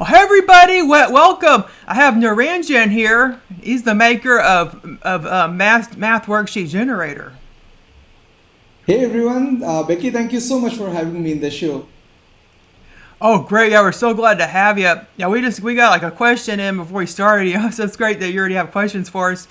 Well, hey everybody, welcome. I have Naranjan here. He's the maker of Math Worksheet Generator. Hey everyone, Becky, thank you so much for having me in the show. Oh, great! Yeah, we're so glad to have you. Yeah, we got like a question in before we started. So it's great that you already have questions for us.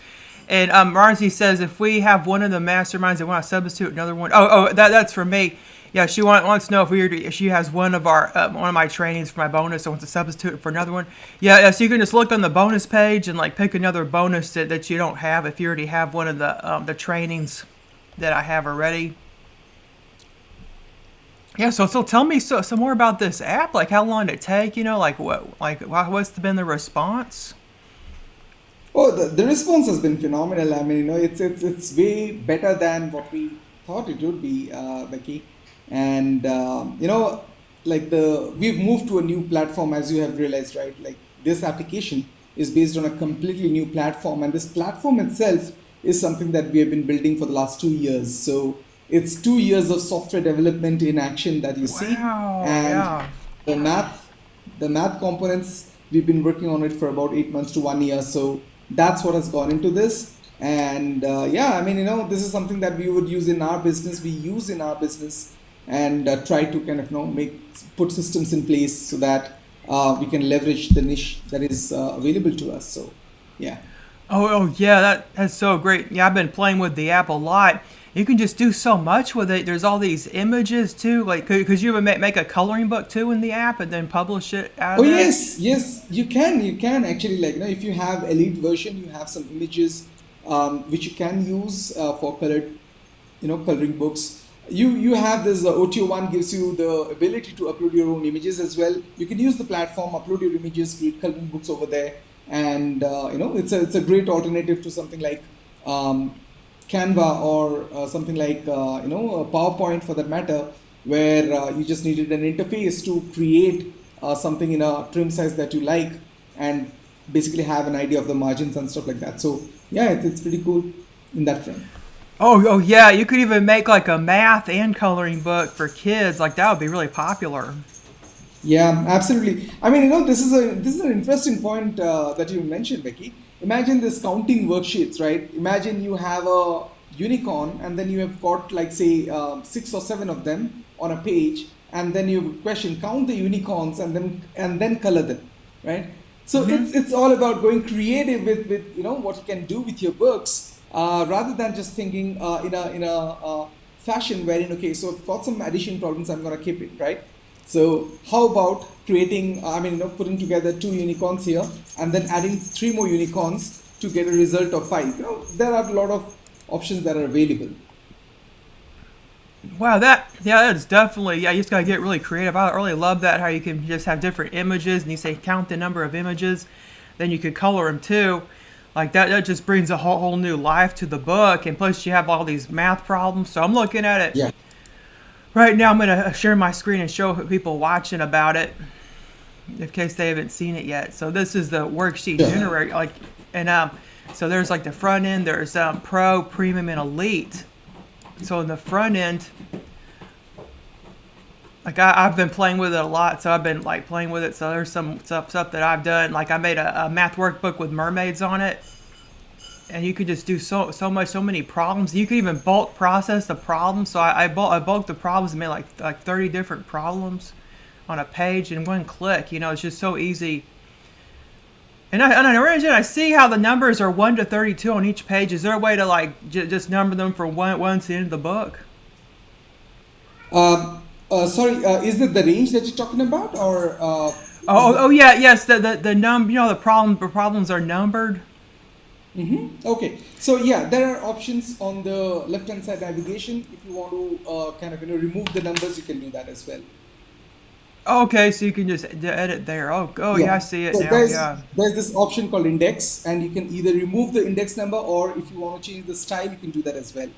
And Marcy says if we have one of the masterminds that want to substitute another one. That's for me. Yeah, she wants to know if she has one of my trainings for my bonus and wants to substitute it for another one. Yeah. So you can just look on the bonus page and like pick another bonus that you don't have if you already have one of the trainings that I have already. Yeah, so tell me some more about this app. Like, how long did it take? What's been the response? Oh, the response has been phenomenal. I mean, it's way better than what we thought it would be, Becky. And like we've moved to a new platform, as you have realized, right? Like this application is based on a completely new platform, and this platform itself is something that we have been building for the last 2 years. So it's 2 years of software development in action that you see, Wow, and yeah. the math, the math components we've been working on it for about 8 months to 1 year. So that's what has gone into this. And yeah, I mean, this is something that we would use in our business. We use in our business and try to kind of make put systems in place so that we can leverage the niche that is available to us. So yeah. Yeah, that's so great. Yeah, I've been playing with the app a lot. You can just do so much with it. There's all these images too. Like, could you even make a coloring book too in the app and then publish it out Oh of there? yes, yes, you can actually, like, if you have elite version, you have some images which you can use for colored, coloring books. You have this OTO1 gives you the ability to upload your own images as well. You can use the platform, upload your images, create coloring books over there, and it's a great alternative to something like Canva or something like PowerPoint for that matter, where you just needed an interface to create something in a trim size that you like, and basically have an idea of the margins and stuff like that. So yeah, it's pretty cool in that front. Yeah. You could even make like a math and coloring book for kids. Like that would be really popular. Yeah, absolutely. I mean, this is an interesting point that you mentioned, Becky. Imagine this counting worksheets, right? Imagine you have a unicorn, and then you have got, like, say, 6 or 7 of them on a page, and then you have a question: count the unicorns, and then color them, right? So it's all about going creative with what you can do with your books, rather than just thinking in a fashion wherein, okay, so I've got some addition problems, I'm gonna keep it, right? So how about creating, I mean, putting together 2 unicorns here and then adding 3 more unicorns to get a result of 5. There are a lot of options that are available. Wow, that's definitely, yeah. You just gotta get really creative. I really love that how you can just have different images and you say count the number of images, then you could color them too. Like that just brings a whole new life to the book. And plus, you have all these math problems. So I'm looking at it Yeah. right now. I'm gonna share my screen and show people watching about it in case they haven't seen it yet. So this is the worksheet Sure. generator, and so there's like the front end. There's Pro, Premium, and Elite. So in the front end, like I've been playing with it a lot, so I've been like playing with it. So there's some stuff that I've done. Like I made a math workbook with mermaids on it, and you could just do so many problems. You could even bulk process the problems. So I bulked the problems and made like 30 different problems on a page in one click. It's just so easy. And I see how the numbers are 1 to 32 on each page. Is there a way to like just number them from one to the end of the book? Sorry, is it the range that you're talking about, or is Oh the yeah, yes. The the problems are numbered. okay? So yeah, there are options on the left-hand side navigation. If you want to kind of remove the numbers, you can do that as well. Okay, so you can just edit there. Oh Yeah. yeah, I see it So now. there's Yeah. there's this option called index, and you can either remove the index number, or if you want to change the style, you can do that as well.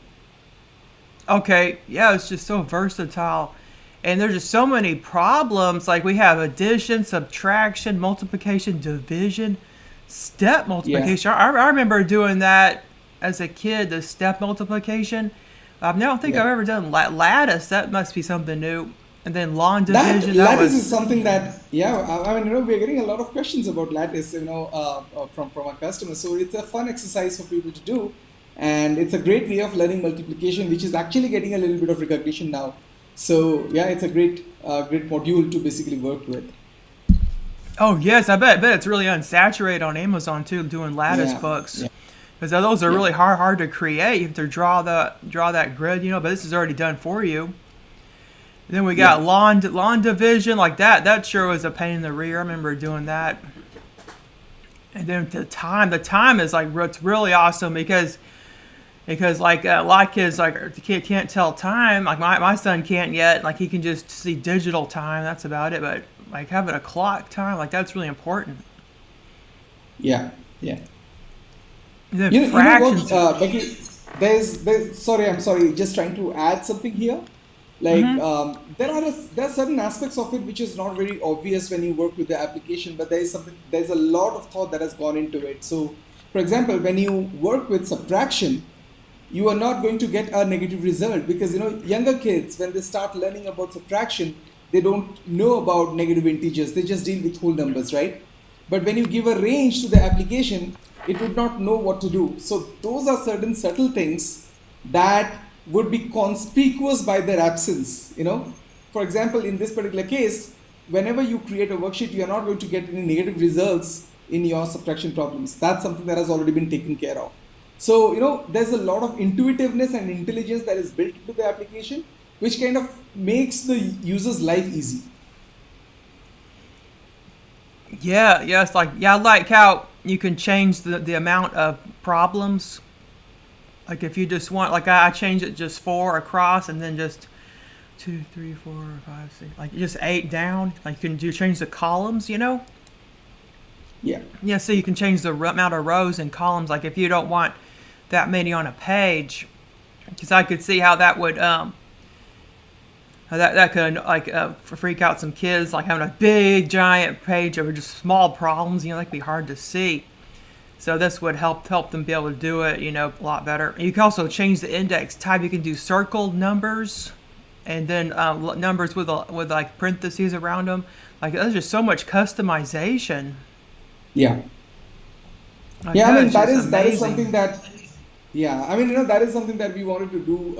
Okay, yeah. It's just so versatile, and there's just so many problems. Like we have addition, subtraction, multiplication, division, step Yeah. multiplication. I remember doing that as a kid. The step multiplication. I don't think Yeah. I've ever done lattice. That must be something new. And then long That division, that lattice is was. something that, yeah, I mean, we're getting a lot of questions about lattice, from our customers. So it's a fun exercise for people to do, and it's a great way of learning multiplication, which is actually getting a little bit of recognition now. So yeah, it's a great module to basically work with. Oh yes, I bet it's really unsaturated on Amazon too, doing lattice Yeah, books. yeah, Because those are yeah, really hard to create. You have to draw that grid, But this is already done for you. And then we yeah. got lawn division like that. That sure was a pain in the rear. I remember doing that. And then the time is like it's really awesome because like a lot of kids like the kid can't tell time. Like my son can't yet. Like he can just see digital time. That's about it. But like having a clock time, like that's really important. Yeah, yeah. And then You know what, fractions. Becky? Sorry, I'm sorry. Just trying to add something here. Like there are certain aspects of it which is not very obvious when you work with the application, but there's a lot of thought that has gone into it. So, for example, when you work with subtraction, you are not going to get a negative result because younger kids, when they start learning about subtraction, they don't know about negative integers, they just deal with whole numbers, right? But when you give a range to the application, it would not know what to do. So those are certain subtle things that would be conspicuous by their absence. For example, in this particular case, whenever you create a worksheet, you are not going to get any negative results in your subtraction problems. That's something that has already been taken care of. So, there's a lot of intuitiveness and intelligence that is built into the application, which kind of makes the user's life easy. Yeah, yes, I like how you can change the amount of problems. Like if you just want, like I change it just four across, and then just two, three, four, five, six, like just eight down. Like you can do change the columns. Yeah. Yeah, so you can change the amount of rows and columns. Like if you don't want that many on a page, because I could see how that would that could like freak out some kids, like having a big giant page over just small problems. That could be hard to see. So this would help them be able to do it, a lot better. You can also change the index type. You can do circled numbers, and then numbers with like parentheses around them. Like there's just so much customization. Yeah. Like Yeah, I that mean is just that is amazing. something that, yeah, I mean that is something that we wanted to do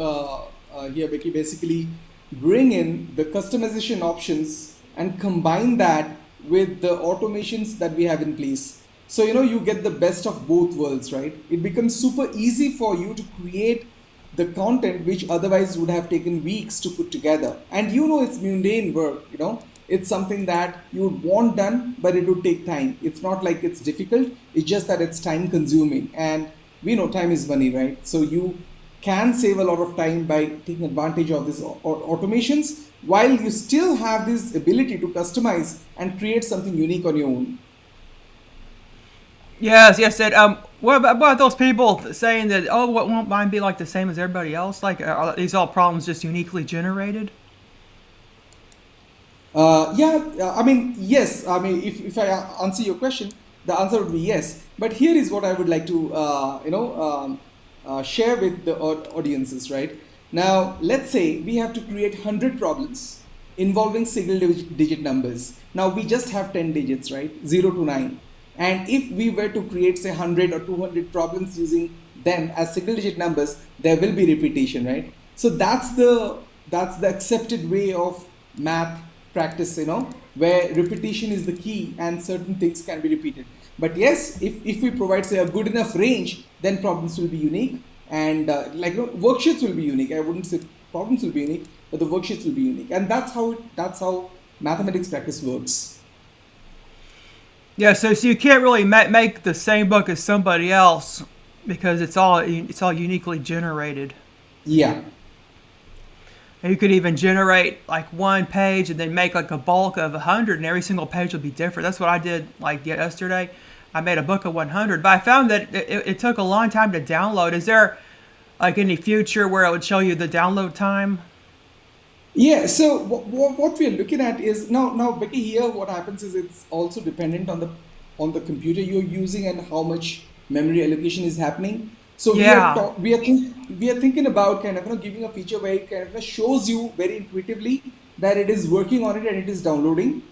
here, Becky. Basically, bring in the customization options and combine that with the automations that we have in place. So you get the best of both worlds, right? It becomes super easy for you to create the content which otherwise would have taken weeks to put together. And it's mundane work. It's something that you would want done, but it would take time. It's not like it's difficult, it's just that it's time consuming. And we know time is money, right? So you can save a lot of time by taking advantage of these automations while you still have this ability to customize and create something unique on your own. Yes, yes. Said. What about those people saying that? Oh, what won't mine be like the same as everybody else? Like, are these all problems just uniquely generated? Yeah, I mean, yes. I mean, if I answer your question, the answer would be yes. But here is what I would like to, share with the audiences, right? Now, let's say we have to create 100 problems involving single digit numbers. Now, we just have 10 digits, right? 0 to 9. And if we were to create, say, 100 or 200 problems using them as single digit numbers, there will be repetition, right? So that's the accepted way of math practice, where repetition is the key and certain things can be repeated. But yes, if we provide, say, a good enough range, then problems will be unique. And worksheets will be unique. I wouldn't say problems will be unique, but the worksheets will be unique. And that's how mathematics practice works. Yeah. So you can't really make the same book as somebody else because it's all uniquely generated. Yeah. And you could even generate like one page and then make like a bulk of 100, and every single page will be different. That's what I did like yesterday. I made a book of 100, but I found that it took a long time to download. Is there like any future where it would show you the download time? Yeah, so what we are looking at is now, Becky. Here, what happens is it's also dependent on the computer you're using and how much memory allocation is happening. So Yeah. we are thinking about kind of giving a feature where it kind of shows you very intuitively that it is working on it and it is downloading.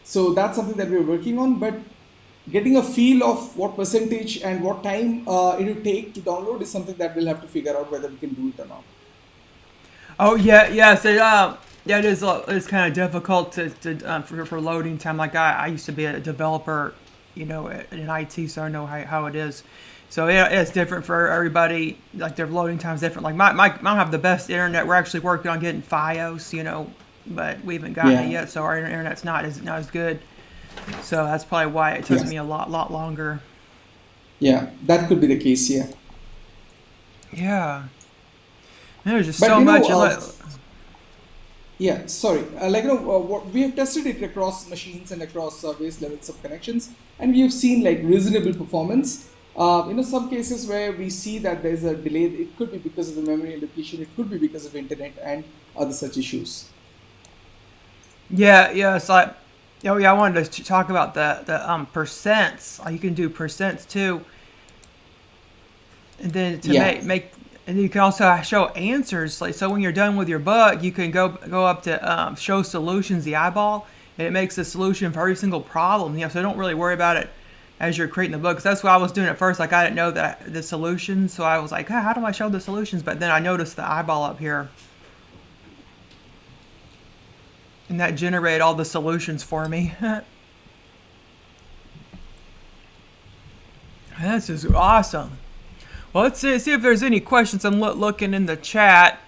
So that's something that we're working on. But getting a feel of what percentage and what time it will take to download is something that we'll have to figure out whether we can do it or not. Oh yeah, yeah. So yeah, it is. It's kind of difficult for loading time. Like I used to be a developer, in IT, so I know how it is. So yeah, it's different for everybody. Like their loading time is different. Like my I don't have the best internet. We're actually working on getting FiOS, but we haven't gotten it Yeah, yet. So our internet's not as good. So that's probably why it took yeah, me a lot longer. yeah. That could be the case. Yeah, Yeah, there's just but so much. yeah. Sorry, what we have tested it across machines and across various levels of connections, and we have seen like reasonable performance. Some cases where we see that there's a delay, it could be because of the memory allocation, it could be because of internet and other such issues. Yeah, yeah. It's like, oh yeah, I wanted to talk about the percents. You can do percents too, and then to Yeah. and you can also show answers. Like so, when you're done with your book, you can go up to show solutions, the eyeball, and it makes a solution for every single problem. So don't really worry about it as you're creating the book. 'Cause that's what I was doing at first. Like I didn't know that the solutions, so I was like, how do I show the solutions? But then I noticed the eyeball up here, and that generated all the solutions for me. This is awesome. Well, let's see if there's any questions. I'm looking in the chat.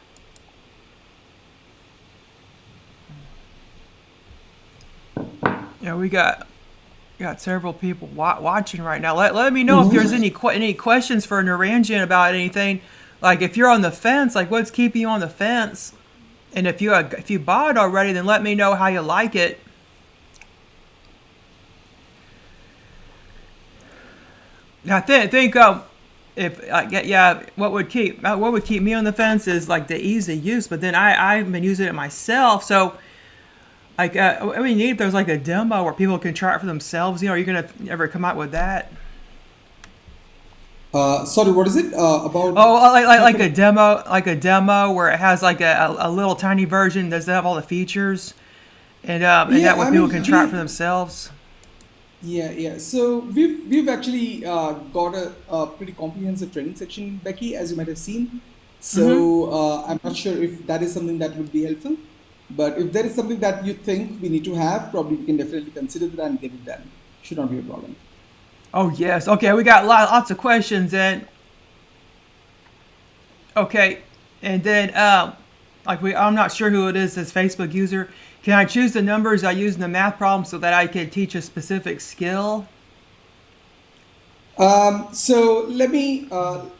Yeah, we got several people watching right now. Let me know if there's Mhm. any questions for Naranjan about anything. Like if you're on the fence, like what's keeping you on the fence? And if you bought it already, then let me know how you like it. I think if yeah, what would keep me on the fence is like the ease of use. But then I've been using it myself, so like I mean, if there's like a demo where people can try it for themselves, are you gonna ever come out with that? Sorry, what is it about Oh, like people? a demo where it has like a little tiny version. Does it have all the features? And that Yeah, way I people can mean, try it for themselves. yeah. So we've actually got a pretty comprehensive training section, Becky, as you might have seen. So I'm not sure if that is something that would be helpful, but if there is something that you think we need to have, probably we can definitely consider that and get it done. Should not be a problem. Oh yes. Okay, we got lots of questions and okay, and then I'm not sure who it is. This Facebook user. Can I choose the numbers I use in the math problem so that I can teach a specific skill? So let me,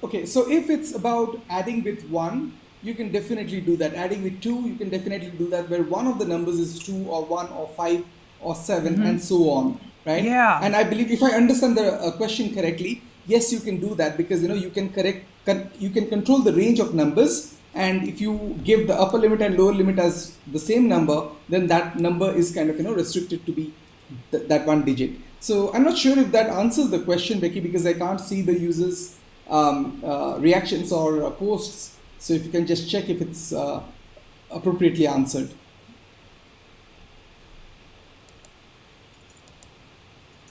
okay, so if it's about adding with one, you can definitely do that. Adding with two, you can definitely do that, where one of the numbers is two or one or five or seven and so on, right? Yeah. And I believe if I understand the question correctly, yes, you can do that because you can you can control the range of numbers. And if you give the upper limit and lower limit as the same number, then that number is kind of restricted to be that one digit. So I'm not sure if that answers the question, Becky, because I can't see the users' reactions or posts. So if you can just check if it's appropriately answered.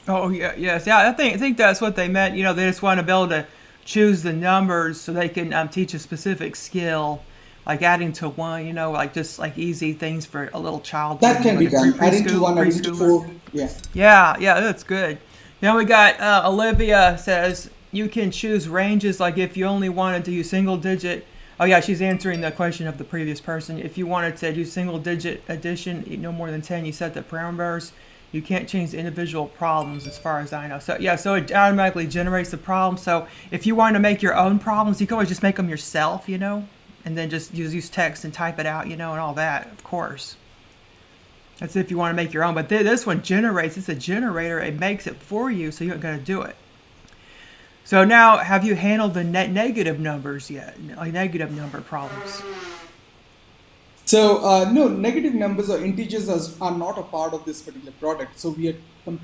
Oh yeah, yes, yeah. I think that's what they meant. They just want to be able to choose the numbers so they can teach a specific skill, like adding to one. Like just like easy things for a little child to That do, can like be a done. Adding to one, adding to preschooler. four. Yeah. Yeah, yeah, that's good. Now we got Olivia says you can choose ranges like if you only wanted to use single digit. Oh yeah, she's answering the question of the previous person. If you wanted to do single digit addition, no more than 10, you set the parameters. You can't change the individual problems as far as I know. So yeah, so it automatically generates the problem. So if you want to make your own problems, you can always just make them yourself, and then just use text and type it out, and all that, of course. That's if you want to make your own. But this one generates. It's a generator. It makes it for you, so you don't got to do it. So now, have you handled the negative numbers yet? Like negative number problems? So no, negative numbers or integers are not a part of this particular product. So we are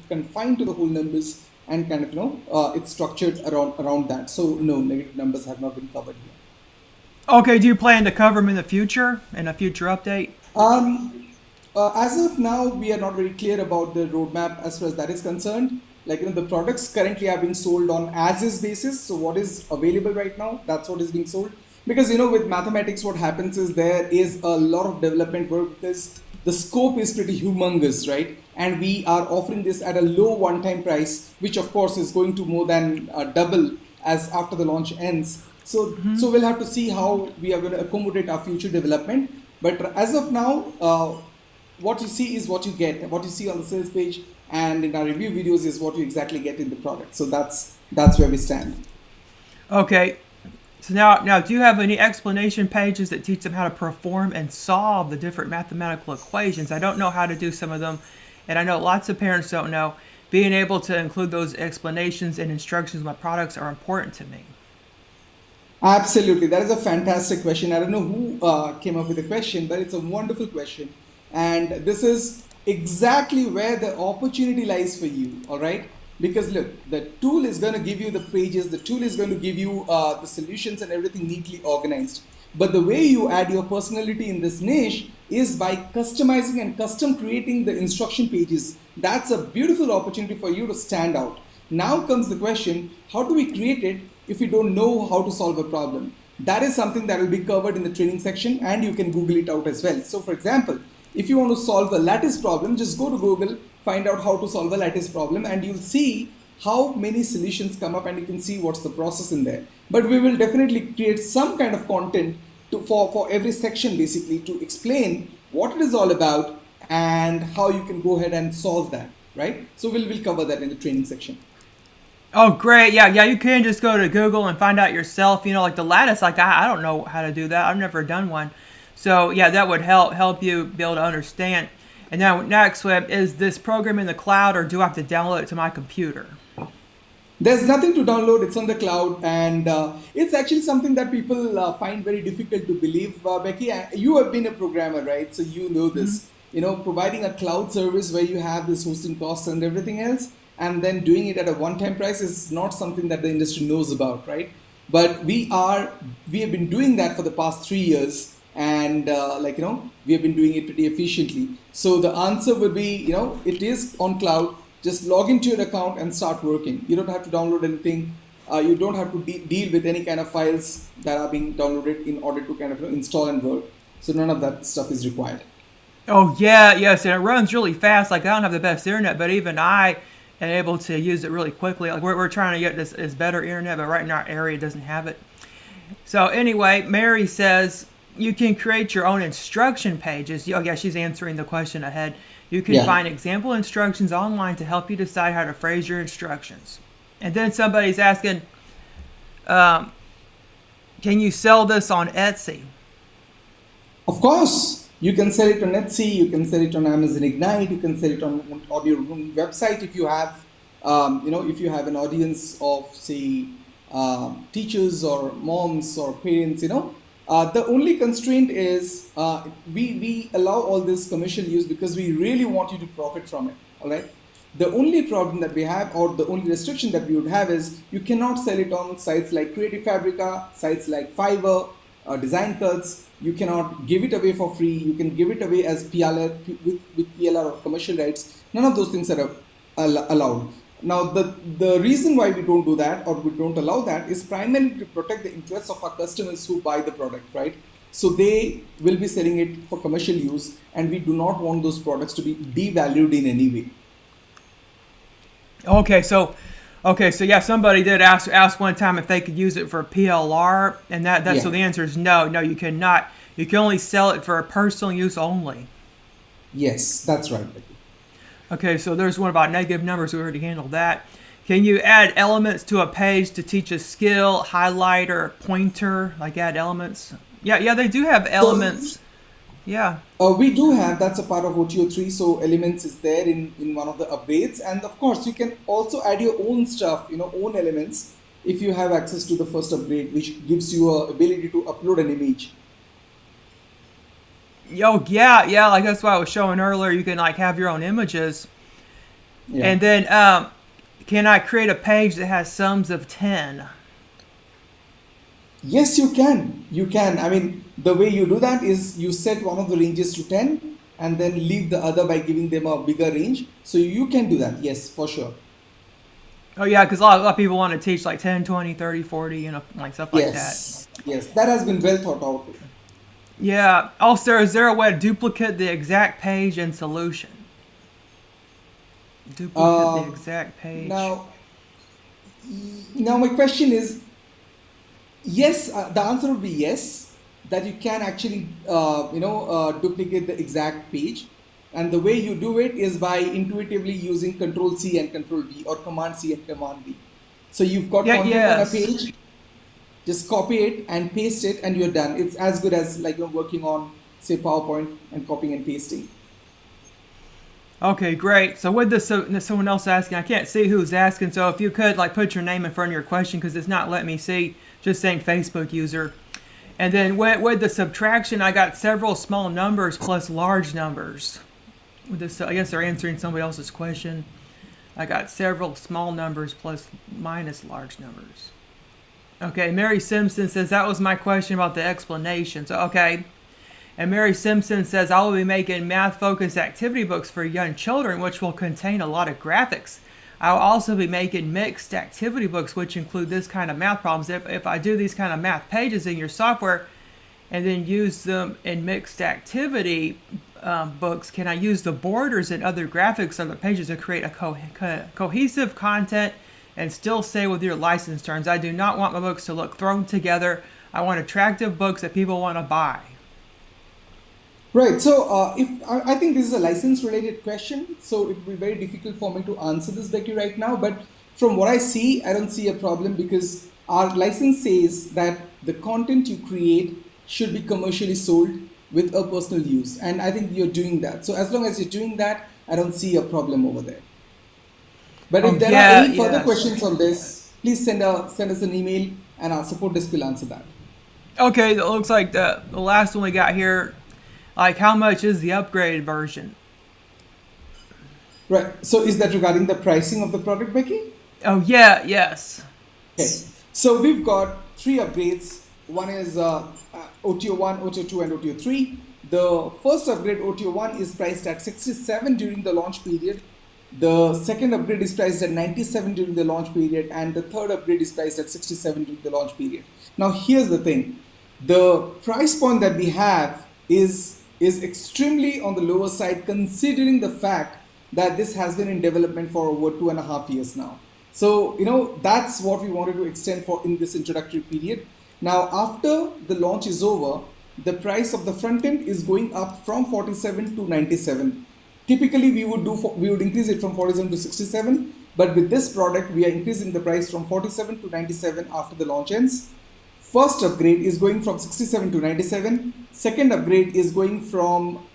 confined to the whole numbers and kind of it's structured around that. So no, negative numbers have not been covered here. Okay. Do you plan to cover them in the future in a future update? As of now, we are not very clear about the roadmap as far as that is concerned. Like, the products currently are being sold on as is basis. So what is available right now, that's what is being sold. Because, with mathematics, what happens is there is a lot of development work because the scope is pretty humongous, right? And we are offering this at a low one-time price, which of course is going to more than double as after the launch ends. So we'll have to see how we are going to accommodate our future development. But as of now, what you see is what you get. What you see on the sales page and in our review videos is what you exactly get in the product. So that's where we stand. Okay. So now, do you have any explanation pages that teach them how to perform and solve the different mathematical equations? I don't know how to do some of them, and I know lots of parents don't know. Being able to include those explanations and instructions in my products are important to me. Absolutely. That is a fantastic question. I don't know who came up with the question, but it's a wonderful question. And this is exactly where the opportunity lies for you. All right. Because look, the tool is going to give you the pages, the tool is going to give you the solutions and everything neatly organized. But the way you add your personality in this niche is by customizing and custom creating the instruction pages. That's a beautiful opportunity for you to stand out. Now comes the question, how do we create it if we don't know how to solve a problem? That is something that will be covered in the training section and you can Google it out as well. So for example, if you want to solve a lattice problem, just go to Google, find out how to solve a lattice problem, and you'll see how many solutions come up and you can see what's the process in there. But we will definitely create some kind of content for every section basically to explain what it is all about and how you can go ahead and solve that, right? So we'll cover that in the training section. Oh, great. Yeah, you can just go to Google and find out yourself. Like the lattice, like I don't know how to do that. I've never done one. So, yeah, that would help you be able to understand. And now next, is this program in the cloud or do I have to download it to my computer? There's nothing to download, it's on the cloud, and it's actually something that people find very difficult to believe. Becky, you have been a programmer, right? So you know this. Providing a cloud service where you have this hosting costs and everything else, and then doing it at a one-time price is not something that the industry knows about, right? But we have been doing that for the past 3 years, and we have been doing it pretty efficiently. So the answer would be, it is on cloud. Just log into your account and start working. You don't have to download anything. You don't have to deal with any kind of files that are being downloaded in order to kind of install and work. So none of that stuff is required. Oh, yeah, yes, and it runs really fast. Like I don't have the best internet, but even I am able to use it really quickly. Like we're trying to get this better internet, but right in our area it doesn't have it. So anyway, Mary says you can create your own instruction pages. Oh, yeah, she's answering the question ahead. You can Yeah. find example instructions online to help you decide how to phrase your instructions. And then somebody's asking, um, can you sell this on Etsy? Of course, you can sell it on Etsy, you can sell it on Amazon Ignite, you can sell it on your own website if you have, if you have an audience of say teachers or moms or parents, the only constraint is we allow all this commercial use because we really want you to profit from it. All right. The only problem that we have, or the only restriction that we would have, is you cannot sell it on sites like Creative Fabrica, sites like Fiverr, Design Cuts. You cannot give it away for free. You can give it away as PLR with PLR or commercial rights. None of those things are allowed. Now, the reason why we don't do that or we don't allow that is primarily to protect the interests of our customers who buy the product, right? So they will be selling it for commercial use, and we do not want those products to be devalued in any way. Okay, so yeah, somebody did ask one time if they could use it for PLR, and that's so Yeah. the answer is no, you cannot. You can only sell it for personal use only. Yes, that's right. Okay, so there's one about negative numbers. We already handled that. Can you add elements to a page to teach a skill, highlighter, pointer, like add elements? Yeah, they do have So elements. Yeah. we do have, that's a part of OTO 3, so elements is there in one of the upgrades. And of course, you can also add your own stuff, own elements if you have access to the first upgrade, which gives you a ability to upload an image. Oh, yeah, like that's what I was showing earlier. You can like have your own images. Yeah. And then can I create a page that has sums of 10? Yes, you can. You can. I mean, the way you do that is you set one of the ranges to 10, and then leave the other by giving them a bigger range. So you can do that. Yes, for sure. Oh yeah, because a lot of people want to teach like 10, 20, 30, 40, like stuff like that. Yes, yes, that has been well thought out. Yeah. Also, is there a way to duplicate the exact page and solution? Duplicate the Uh, exact page. now, now my question is, yes, the answer would be yes, that you can actually, duplicate the exact page. And the way you do it is by intuitively using Control C and Control V, or Command C and Command V. So you've got Yeah. content on a Yes. page, just copy it and paste it, and you're done. It's as good as like you're working on, say, PowerPoint and copying and pasting. Okay, great. So with this, someone else asking, I can't see who's asking. So if you could like put your name in front of your question because it's not letting me see. Just saying Facebook user. And then with the subtraction, I got several small numbers plus large numbers. With this, I guess they're answering somebody else's question. I got several small numbers plus minus large numbers. Okay, Mary Simpson says that was my question about the explanation. So okay. And Mary Simpson says, I will be making math-focused activity books for young children, which will contain a lot of graphics. I will also be making mixed activity books, which include this kind of math problems. If I do these kind of math pages in your software and then use them in mixed activity books, can I use the borders and other graphics on the pages to create a cohesive content and still stay with your license terms? I do not want my books to look thrown together. I want attractive books that people want to buy. Right. So, if I think this is a license-related question, so it would be very difficult for me to answer this, Becky, right now. But from what I see, I don't see a problem because our license says that the content you create should be commercially sold with a personal use, and I think you're doing that. So, as long as you're doing that, I don't see a problem over there. But Oh if there are yeah, any further yes. questions on this, please send us an email, and our support desk will answer that. Okay, it looks like the last one we got here. Like, how much is the upgraded version? Right. So, is that regarding the pricing of the product, Becky? Oh yeah, yes. Okay, so we've got three upgrades. One is OTO 1, OTO 2, and OTO 3. The first upgrade, OTO 1, is priced at 67 during the launch period. The second upgrade is priced at 97 during the launch period, and the third upgrade is priced at 67 during the launch period. Now, here's the thing: the price point that we have is extremely on the lower side, considering the fact that this has been in development for over 2.5 years now. So, that's what we wanted to extend for in this introductory period. Now, after the launch is over, the price of the front end is going up from 47 to 97. Typically, we would increase it from 47 to 67, but with this product, we are increasing the price from 47 to 97 after the launch ends. First upgrade is going from 67 to 97. Second upgrade is going from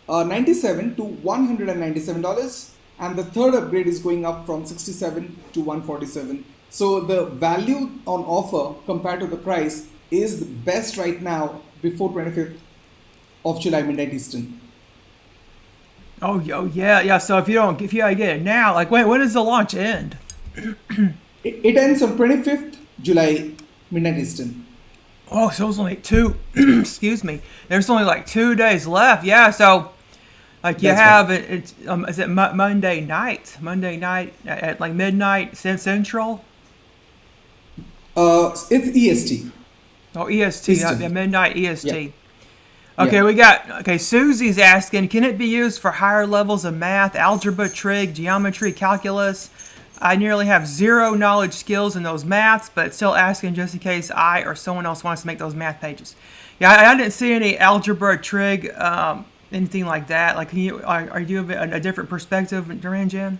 97 to $197. And the third upgrade is going up from 67 to 147. So the value on offer compared to the price is the best right now before 25th of July, midnight Eastern. Oh yeah, yeah. So if you get it now, like when does the launch end? It ends on 25th July, midnight Eastern. Oh, so it's only two. Excuse me. There's only like 2 days left. Yeah. So like you That's right. have it. It's is it Monday night? Monday night at like midnight Central. It's EST, Oh, EST. Yeah, Eastern. midnight Yeah, EST. yeah. Okay, we got. Okay, Susie's asking, can it be used for higher levels of math, algebra, trig, geometry, calculus? I nearly have zero knowledge skills in those maths, but still asking just in case I or someone else wants to make those math pages. Yeah, I didn't see any algebra, trig, anything like that. Like, are you a different perspective, Duranjan?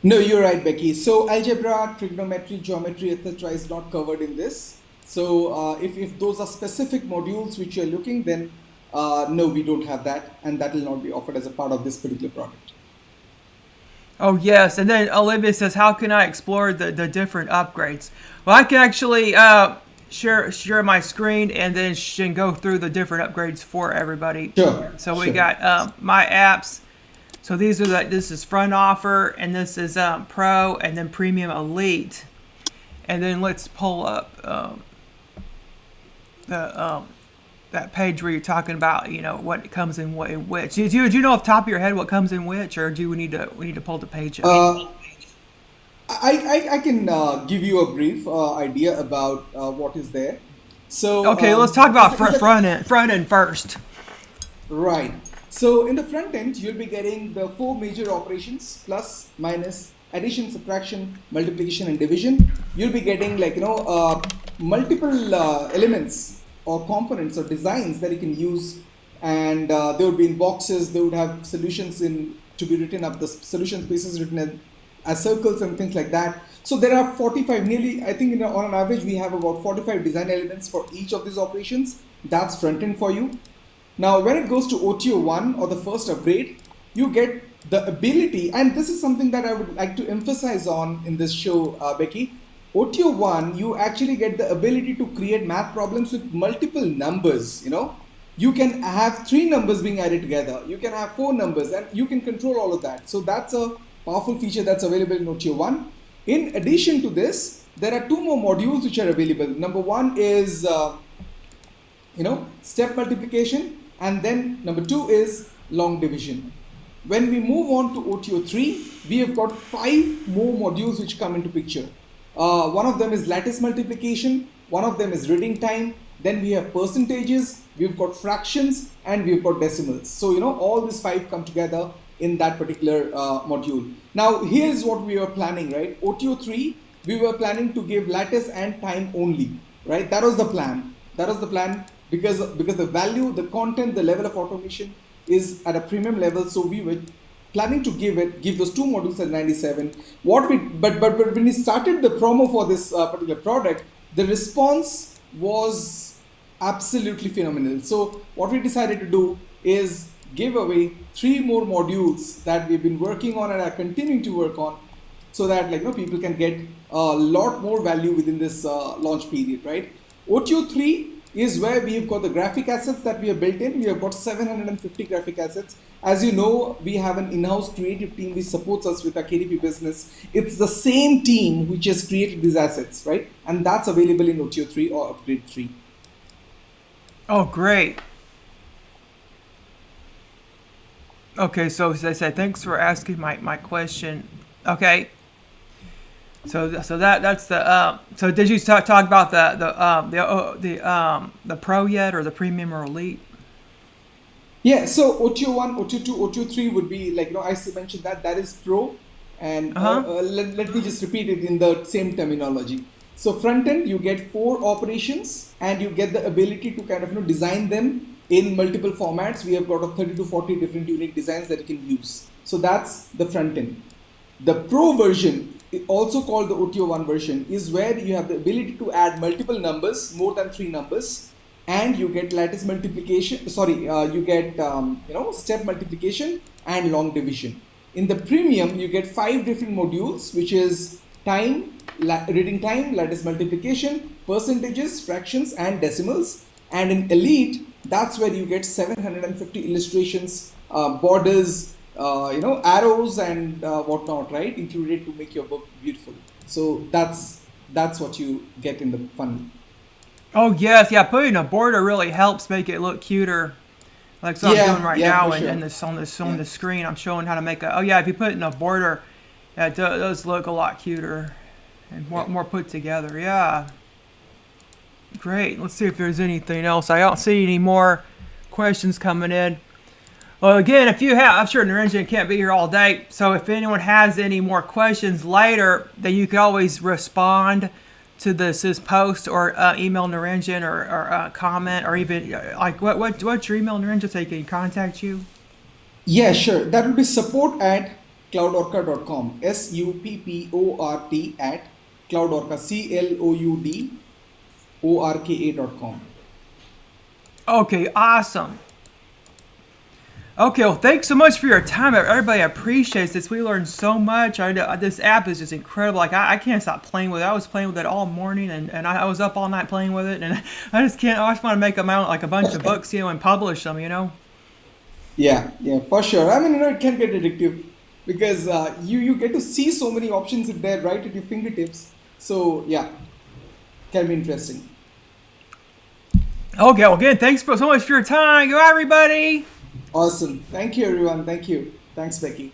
No, you're right, Becky. So algebra, trigonometry, geometry, etc. is not covered in this. So if those are specific modules which you're looking, then no, we don't have that, and that will not be offered as a part of this particular product. Oh yes, and then Olivia says, "How can I explore the different upgrades?" Well, I can actually share my screen and then go through the different upgrades for everybody. Sure, So we sure. got my apps. So these are this is front offer, and this is pro, and then premium elite, and then let's pull up the that page where you're talking about, what comes in what in which. Do you know off the top of your head what comes in which, or do we need to pull the page up? Uh, I can give you a brief idea about what is there. So, Okay, let's talk about is the front end first. right. So in the front end, you'll be getting the four major operations: plus, minus, addition, subtraction, multiplication, and division. You'll be getting like multiple elements or components or designs that you can use, and they would be in boxes. They would have solutions in to be written up. The solution spaces written as circles and things like that. So there are 45, nearly, I think on an average, we have about 45 design elements for each of these operations. That's front end for you. Now, when it goes to OTO 1 or the first upgrade, you get the ability, and this is something that I would like to emphasize on in this show, Becky. OTO 1, you actually get the ability to create math problems with multiple numbers. You can have three numbers being added together, you can have four numbers, and you can control all of that. So that's a powerful feature that's available in OTO 1. In addition to this, there are two more modules which are available. Number one is step multiplication, and then number two is long division. When we move on to OTO 3, we have got five more modules which come into picture. One of them is lattice multiplication, one of them is reading time, then we have percentages, we've got fractions, and we've got decimals. So all these five come together in that particular module. Now here's what we were planning, right? OTO 3, we were planning to give lattice and time only, right? That was the plan. Because the value, the content, the level of automation is at a premium level. So we were planning to give those two modules at 97. But when we started the promo for this particular product, the response was absolutely phenomenal. So what we decided to do is give away three more modules that we've been working on and are continuing to work on, so that people can get a lot more value within this launch period, right? OTO 3 is where we've got the graphic assets that we have built in. We have got 750 graphic assets. As you know, we have an in-house creative team which supports us with our KDP business. It's the same team which has created these assets, right? And that's available in OTO 3 or Upgrade 3. Oh, great. Okay, so as I said, thanks for asking my question. Okay, so that's the. So did you talk about the pro yet, or the premium or elite? Yeah, so OTO 1, OTO 2, OTO 3 would be I mentioned that is pro. And Uh huh. let me just repeat it in the same terminology. So front end, you get four operations and you get the ability to kind of design them in multiple formats. We have got 30 to 40 different unique designs that you can use. So that's the front end. The pro version, also called the OTO 1 version, is where you have the ability to add multiple numbers, more than three numbers, and you get lattice multiplication. Sorry, you get step multiplication and long division. In the premium, you get five different modules, which is time, reading time, lattice multiplication, percentages, fractions, and decimals. And in elite, that's where you get 750 illustrations, borders, arrows, and whatnot, right, included to make your book beautiful. So that's what you get in the funnel. Oh yes, yeah. Putting a border really helps make it look cuter. Like so I'm doing Yeah, right yeah, now, for and, sure. and this on Yeah, the screen, I'm showing how to make a. Oh yeah, if you put it in a border, yeah, it does look a lot cuter and yeah. more put together. Yeah, great. Let's see if there's anything else. I don't see any more questions coming in. Well, again, if you have, I'm sure Narendra can't be here all day. So if anyone has any more questions later, then you can always respond to this post, or email Narendra, or comment, or even like what's your email, Narendra, so he can contact you. Yeah, sure. That will be support at cloudorca.com. SUPPORT at cloudorca, CLOUDORKA.com. Okay, awesome. Okay, well, thanks so much for your time. Everybody appreciates this. We learned so much. This app is just incredible. Like, I can't stop playing with it. I was playing with it all morning, and I was up all night playing with it. And I just can't. I just want to make them out like a bunch of books, and publish them. Yeah, yeah, for sure. I mean, it can get addictive because you get to see so many options in there right at your fingertips. So yeah, can be interesting. Okay, well, again, thanks so much for your time. Go, everybody. Awesome. Thank you, everyone. Thank you. Thanks, Becky.